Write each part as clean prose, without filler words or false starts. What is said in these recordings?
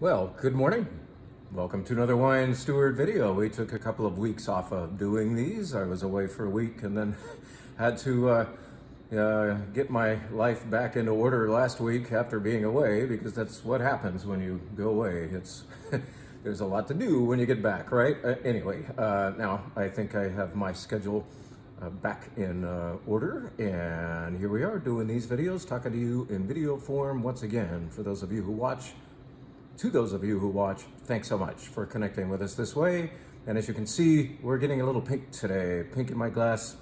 Well, good morning. Welcome to another Wine Steward video. We took a couple of weeks off of doing these. I was away for a week and then had to get my life back into order last week after being away, because that's what happens when you go away. It's there's a lot to do when you get back, right? Anyway, now I think I have my schedule back in order, and here we are doing these videos, talking to you in video form once again. For those of you who watch, thanks so much for connecting with us this way. And as you can see, we're getting a little pink today. Pink in my glass,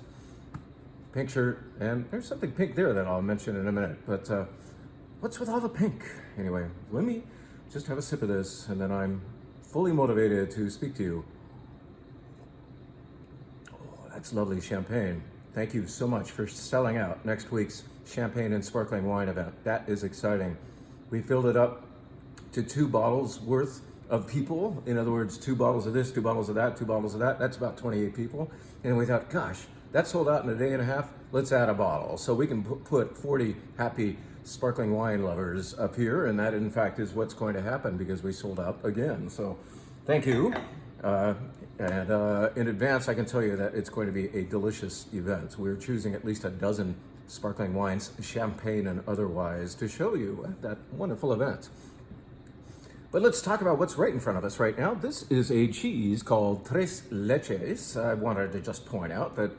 pink shirt, and there's something pink there that I'll mention in a minute. But what's with all the pink? Anyway, let me just have a sip of this, and then I'm fully motivated to speak to you. Oh, that's lovely champagne. Thank you so much for selling out next week's champagne and sparkling wine event. That is exciting. We filled it up to 2 bottles worth of people. In other words, 2 bottles of this, 2 bottles of that, 2 bottles of that. That's about 28 people. And we thought, gosh, that sold out in a day and a half. Let's add a bottle. So we can put 40 happy sparkling wine lovers up here. And that, in fact, is what's going to happen, because we sold out again. So thank you. In advance, I can tell you that it's going to be a delicious event. We're choosing at least a dozen sparkling wines, champagne and otherwise, to show you at that wonderful event. But let's talk about what's right in front of us right now. This is a cheese called Tres Leches. I wanted to just point out that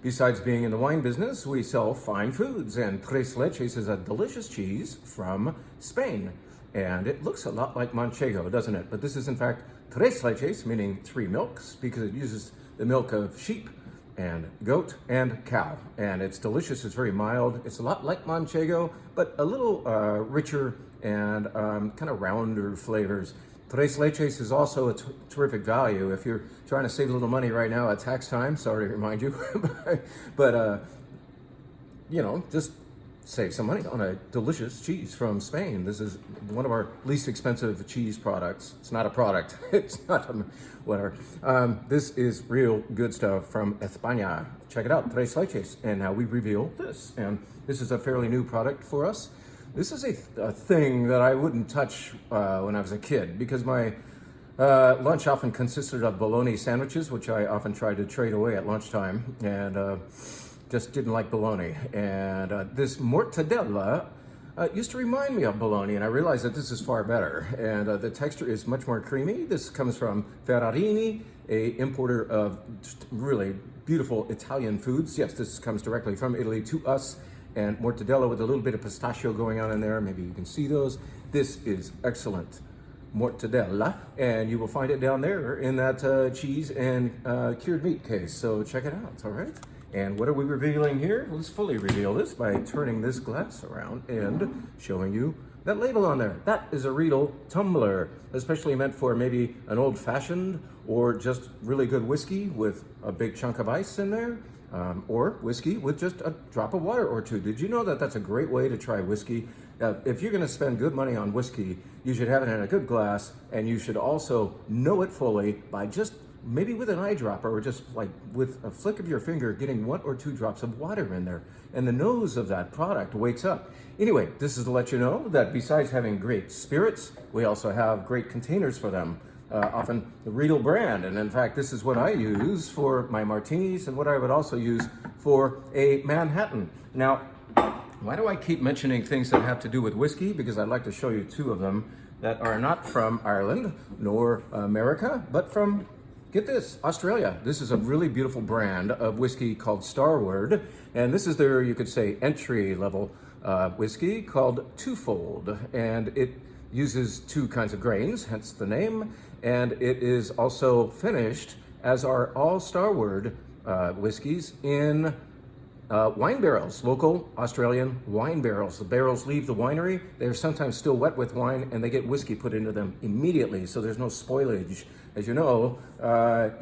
besides being in the wine business, we sell fine foods, and Tres Leches is a delicious cheese from Spain. And it looks a lot like Manchego, doesn't it? But this is in fact Tres Leches, meaning 3 milks, because it uses the milk of sheep and goat and cow. And it's delicious, it's very mild. It's a lot like Manchego, but a little richer and kind of rounder flavors. Tres Leches is also a terrific value if you're trying to save a little money right now at tax time. Sorry to remind you, but you know, just save some money on a delicious cheese from Spain. This is one of our least expensive cheese products. It's not a product. It's not whatever. This is real good stuff from España. Check it out, Tres Leches. And now we reveal this. And this is a fairly new product for us. This is a thing that I wouldn't touch when I was a kid, because my lunch often consisted of bologna sandwiches, which I often tried to trade away at lunchtime, and just didn't like bologna. And this Mortadella used to remind me of bologna, and I realized that this is far better. And the texture is much more creamy. This comes from Ferrarini, a importer of really beautiful Italian foods. Yes, this comes directly from Italy to us. And Mortadella with a little bit of pistachio going on in there. Maybe you can see those. This is excellent Mortadella, and you will find it down there in that cheese and cured meat case. So check it out, all right? And what are we revealing here? Let's fully reveal this by turning this glass around and showing you that label on there. That is a Riedel tumbler, especially meant for maybe an old-fashioned or just really good whiskey with a big chunk of ice in there. Or whiskey with just a drop of water or 2. Did you know that that's a great way to try whiskey? If you're going to spend good money on whiskey, you should have it in a good glass, and you should also know it fully by just maybe with an eyedropper, or just like with a flick of your finger, getting 1 or 2 drops of water in there, and the nose of that product wakes up. Anyway, this is to let you know that besides having great spirits, we also have great containers for them. Often the Riedel brand, and in fact this is what I use for my martinis and what I would also use for a Manhattan. Now, why do I keep mentioning things that have to do with whiskey? Because I'd like to show you 2 of them that are not from Ireland nor America, but from, get this, Australia. This is a really beautiful brand of whiskey called Starward, and this is their, you could say, entry-level whiskey called Twofold, and it uses 2 kinds of grains, hence the name, and it is also finished, as are all Starward whiskeys, in wine barrels, local Australian wine barrels. The barrels leave the winery, they're sometimes still wet with wine, and they get whiskey put into them immediately, so there's no spoilage. As you know,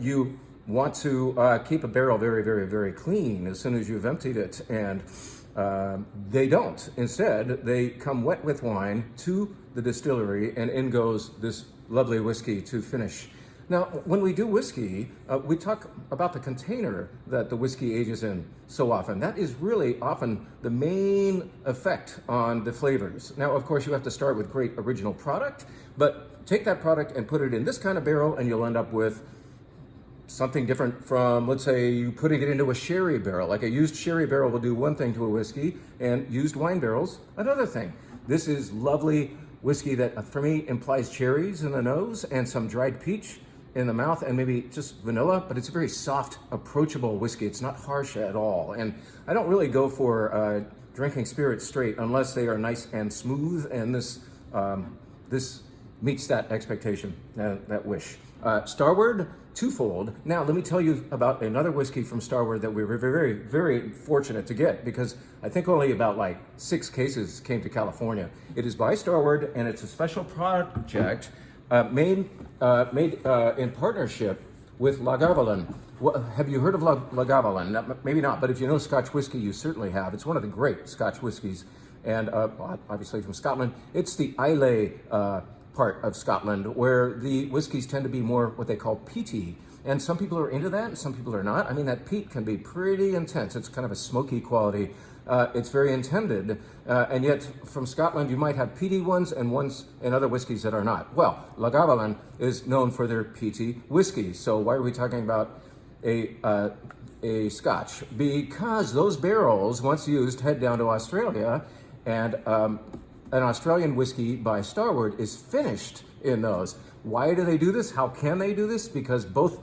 you want to keep a barrel very, very, very clean as soon as you've emptied it, and they don't. Instead, they come wet with wine to the distillery, and in goes this lovely whiskey to finish Now, when we do whiskey, we talk about the container that the whiskey ages in so often. That is really often the main effect on the flavors. Now, of course, you have to start with great original product, but take that product and put it in this kind of barrel and you'll end up with something different from, let's say, you putting it into a sherry barrel. Like a used sherry barrel will do one thing to a whiskey, and used wine barrels, another thing. This is lovely whiskey that, for me, implies cherries in the nose and some dried peach in the mouth and maybe just vanilla, but it's a very soft, approachable whiskey. It's not harsh at all. And I don't really go for drinking spirits straight unless they are nice and smooth, and this meets that expectation, that wish. Starward, twofold. Now, let me tell you about another whiskey from Starward that we were very, very fortunate to get, because I think only about like 6 cases came to California. It is by Starward, and it's a special project made in partnership with Lagavulin. Have you heard of Lagavulin? Maybe not, but if you know Scotch whiskey, you certainly have. It's one of the great Scotch whiskeys, and obviously from Scotland. It's the Islay part of Scotland, where the whiskeys tend to be more what they call peaty. And some people are into that, and some people are not. I mean, that peat can be pretty intense. It's kind of a smoky quality. It's very intended, and yet from Scotland you might have peaty ones and ones in other whiskeys that are not. Well, Lagavulin is known for their peaty whiskey. So why are we talking about a Scotch? Because those barrels, once used, head down to Australia, and an Australian whiskey by Starward is finished in those. Why do they do this? How can they do this? Because both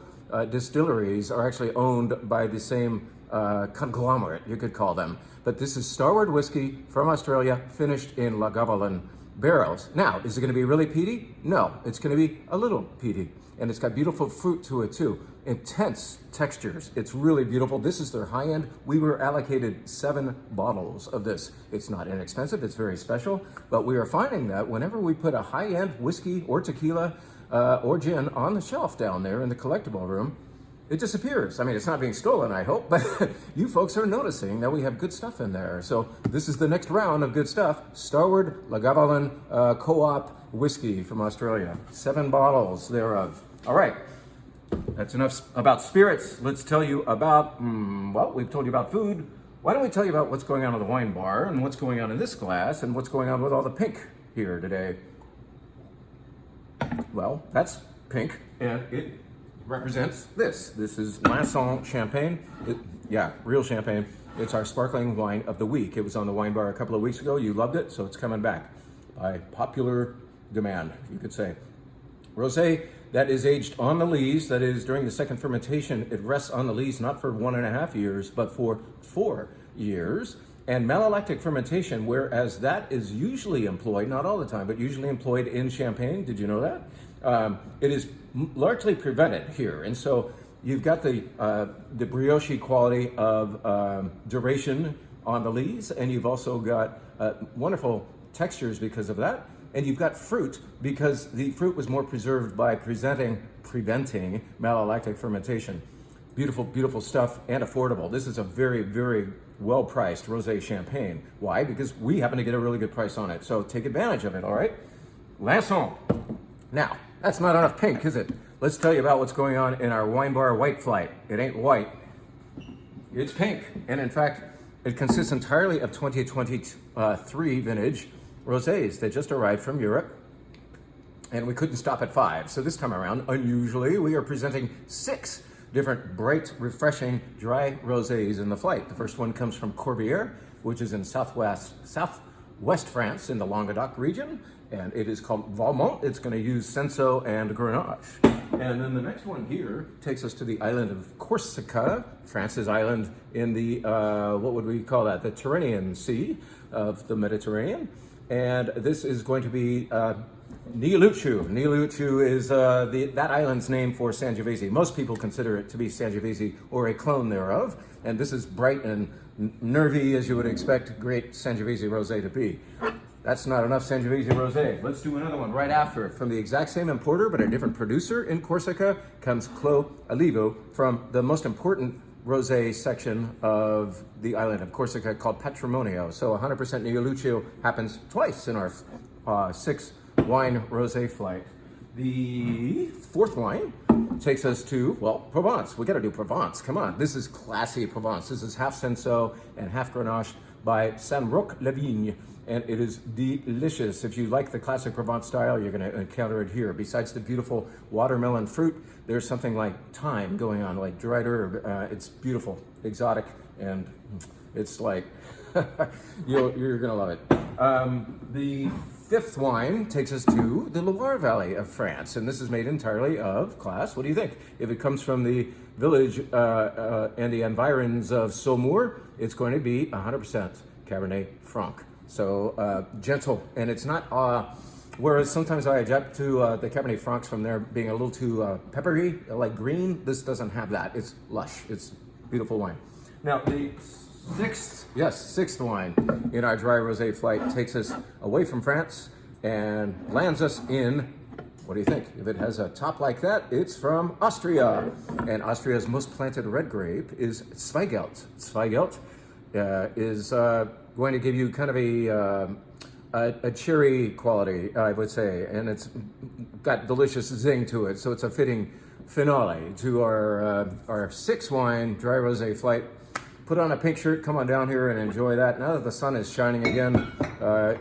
distilleries are actually owned by the same conglomerate, you could call them. But this is Starward whiskey from Australia, finished in Lagavulin barrels. Now, is it going to be really peaty? No, it's going to be a little peaty. And it's got beautiful fruit to it too. Intense textures. It's really beautiful. This is their high end. We were allocated 7 bottles of this. It's not inexpensive, it's very special, but we are finding that whenever we put a high end whiskey or tequila or gin on the shelf down there in the collectible room, it disappears. I mean, it's not being stolen, I hope, but you folks are noticing that we have good stuff in there. So this is the next round of good stuff. Starward Lagavulin Co-op whiskey from Australia. 7 bottles thereof. All right, that's enough about spirits. Let's tell you about, well, we've told you about food. Why don't we tell you about what's going on in the wine bar and what's going on in this glass and what's going on with all the pink here today. Well, that's pink, and it represents this. This is Lasson champagne. Yeah, real champagne. It's our sparkling wine of the week. It was on the wine bar a couple of weeks ago. You loved it, so it's coming back by popular demand, you could say. Rosé that is aged on the lees, that is during the second fermentation, it rests on the lees not for 1.5 years, but for 4 years. And malolactic fermentation, whereas that is usually employed, not all the time, but usually employed in champagne. Did you know that? It is largely prevented here. And so you've got the brioche quality of duration on the lees, and you've also got wonderful textures because of that. And you've got fruit because the fruit was more preserved by preventing malolactic fermentation. Beautiful, beautiful stuff, and affordable. This is a very, very well-priced rosé champagne. Why? Because we happen to get a really good price on it. So take advantage of it, all right? Lasson. Now, that's not enough pink, is it? Let's tell you about what's going on in our wine bar white flight. It ain't white, it's pink. And in fact, it consists entirely of 2023 vintage rosés that just arrived from Europe. And we couldn't stop at 5. So this time around, unusually, we are presenting 6 different bright, refreshing, dry rosés in the flight. The first one comes from Corbière, which is in southwest France in the Languedoc region, and it is called Valmont. It's going to use Cinsault and Grenache. And then the next one here takes us to the island of Corsica, France's island in the, what would we call that? The Tyrrhenian Sea of the Mediterranean. And this is going to be Niulucciu. Niulucciu is that island's name for Sangiovese. Most people consider it to be Sangiovese or a clone thereof. And this is bright and nervy, as you would expect great Sangiovese rosé to be. That's not enough Sangiovese rosé. Let's do another one right after. From the exact same importer, but a different producer in Corsica, comes Clos Alivo from the most important rosé section of the island of Corsica called Patrimonio. So 100% Niulucciu happens twice in our 6 wine rosé flight. The fourth wine takes us to, well, Provence. We got to do Provence. Come on. This is classy Provence. This is half Cinsault and half Grenache by Saint-Roch-le-Vigne. And it is delicious. If you like the classic Provence style, you're going to encounter it here. Besides the beautiful watermelon fruit, there's something like thyme going on, like dried herb. It's beautiful, exotic, and it's like, you're going to love it. The fifth wine takes us to the Loire Valley of France, and this is made entirely of class. What do you think? If it comes from the village and the environs of Saumur, it's going to be 100% Cabernet Franc. So gentle, and it's not, whereas sometimes I object to the Cabernet Francs from there being a little too peppery, like green. This doesn't have that. It's lush. It's beautiful wine. Now, the sixth wine in our dry rosé flight takes us away from France and lands us in, what do you think? If it has a top like that, it's from Austria. And Austria's most planted red grape is Zweigelt. Zweigelt is going to give you kind of a cherry quality, I would say, and it's got delicious zing to it. So it's a fitting finale to our six wine dry rosé flight. Put on a pink shirt, come on down here and enjoy that. Now that the sun is shining again,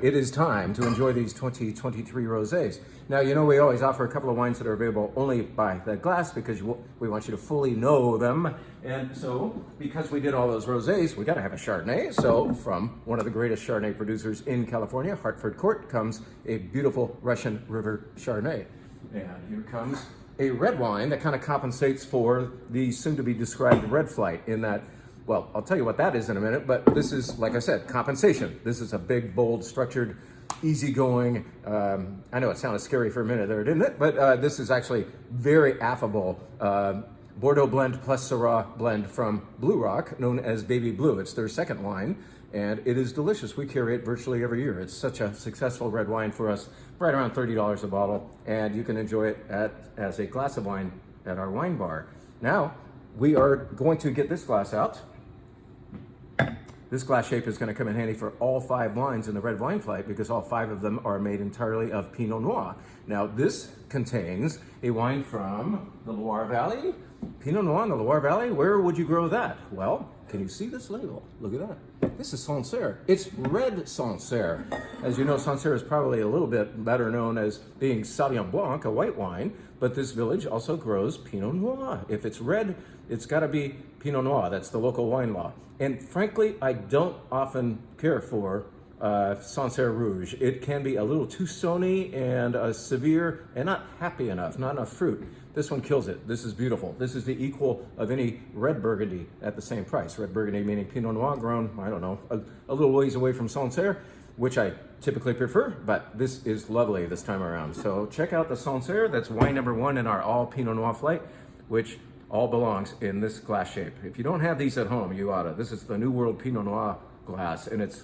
it is time to enjoy these 2023 rosés. Now, you know, we always offer a couple of wines that are available only by the glass because we want you to fully know them. And so, because we did all those rosés, we got to have a Chardonnay. So, from one of the greatest Chardonnay producers in California, Hartford Court, comes a beautiful Russian River Chardonnay. And here comes a red wine that kind of compensates for the soon-to-be described red flight in that, well, I'll tell you what that is in a minute, but this is, like I said, compensation. This is a big, bold, structured, easygoing, I know it sounded scary for a minute there, didn't it? But this is actually very affable Bordeaux blend plus Syrah blend from Blue Rock, known as Baby Blue. It's their second wine, and it is delicious. We carry it virtually every year. It's such a successful red wine for us, right around $30 a bottle, and you can enjoy it as a glass of wine at our wine bar. Now, we are going to get this glass out. This glass shape is going to come in handy for all 5 wines in the red wine flight because all 5 of them are made entirely of Pinot Noir. Now, this contains a wine from the Loire Valley. Pinot Noir in the Loire Valley, where would you grow that? Well, can you see this label? Look at that. This is Sancerre. It's red Sancerre. As you know, Sancerre is probably a little bit better known as being Sauvignon Blanc, a white wine, but this village also grows Pinot Noir. If it's red, it's got to be Pinot Noir. That's the local wine law. And frankly, I don't often care for Sancerre Rouge. It can be a little too stony and severe and not happy enough, not enough fruit. This one kills it. This is beautiful. This is the equal of any red Burgundy at the same price. Red Burgundy meaning Pinot Noir grown, I don't know, a little ways away from Sancerre, which I typically prefer, but this is lovely this time around. So check out the Sancerre. That's wine number 1 in our all Pinot Noir flight, which all belongs in this glass shape. If you don't have these at home, you oughta. This is the New World Pinot Noir glass, and it's,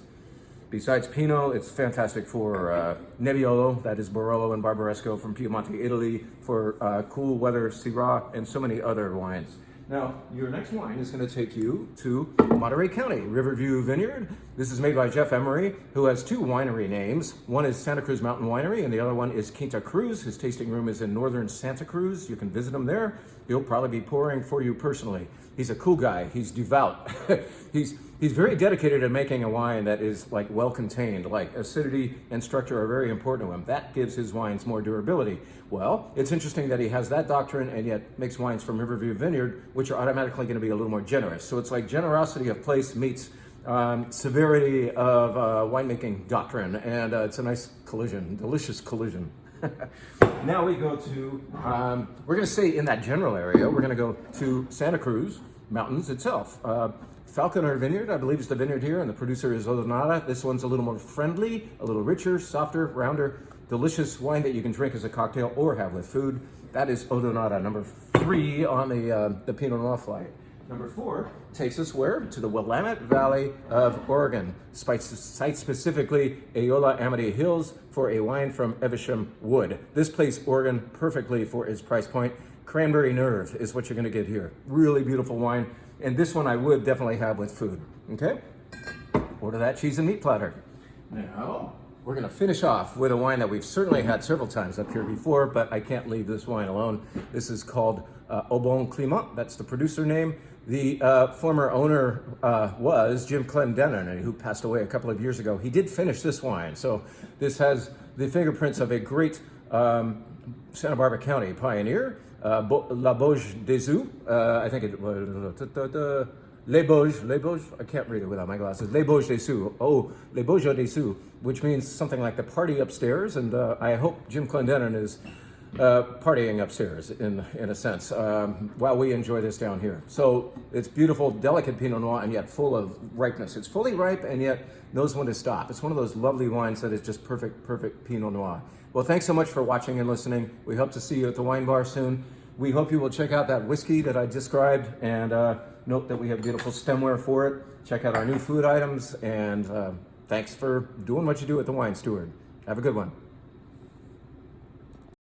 besides Pinot, it's fantastic for Nebbiolo, that is Barolo and Barbaresco from Piemonte, Italy, for cool weather Syrah, and so many other wines. Now, your next wine is going to take you to Monterey County, Riverview Vineyard. This is made by Jeff Emery, who has 2 winery names. One is Santa Cruz Mountain Winery, and the other one is Quinta Cruz. His tasting room is in northern Santa Cruz. You can visit him there. He'll probably be pouring for you personally. He's a cool guy. He's devout. He's very dedicated to making a wine that is like well-contained, like acidity and structure are very important to him. That gives his wines more durability. Well, it's interesting that he has that doctrine and yet makes wines from Riverview Vineyard, which are automatically going to be a little more generous. So it's like generosity of place meets severity of winemaking doctrine, and it's a nice collision, delicious collision. Now we go to, we're going to stay in that general area. We're going to go to Santa Cruz Mountains itself. Falconer Vineyard, I believe, is the vineyard here, and the producer is Odonata. This one's a little more friendly, a little richer, softer, rounder, delicious wine that you can drink as a cocktail or have with food. That is Odonata, number 3 on the Pinot Noir flight. Number 4 takes us where? To the Willamette Valley of Oregon, site-specifically Eola Amity Hills, for a wine from Evesham Wood. This plays Oregon perfectly for its price point. Cranberry Nerve is what you're going to get here. Really beautiful wine. And this one I would definitely have with food, okay? Order that cheese and meat platter. Now, we're going to finish off with a wine that we've certainly had several times up here before, but I can't leave this wine alone. This is called Au Bon Climat. That's the producer name. The former owner was Jim Clendenin, who passed away a couple of years ago. He did finish this wine, so this has the fingerprints of a great Santa Barbara County pioneer, La Bauge des Eaux. I think it was Les Bauges, I can't read it without my glasses. Les Bauges des Eaux, Les Bauges des Eaux, which means something like the party upstairs, and I hope Jim Clendenin is partying upstairs in a sense while we enjoy this down here. So it's beautiful, delicate Pinot Noir, and yet full of ripeness. It's fully ripe and yet knows when to stop. It's one of those lovely wines that is just perfect Pinot Noir. Well, thanks so much for watching and listening. We hope to see you at the wine bar soon. We hope you will check out that whiskey that I described, and note that we have beautiful stemware for it. Check out our new food items, and thanks for doing what you do at the Wine Steward. Have a good one.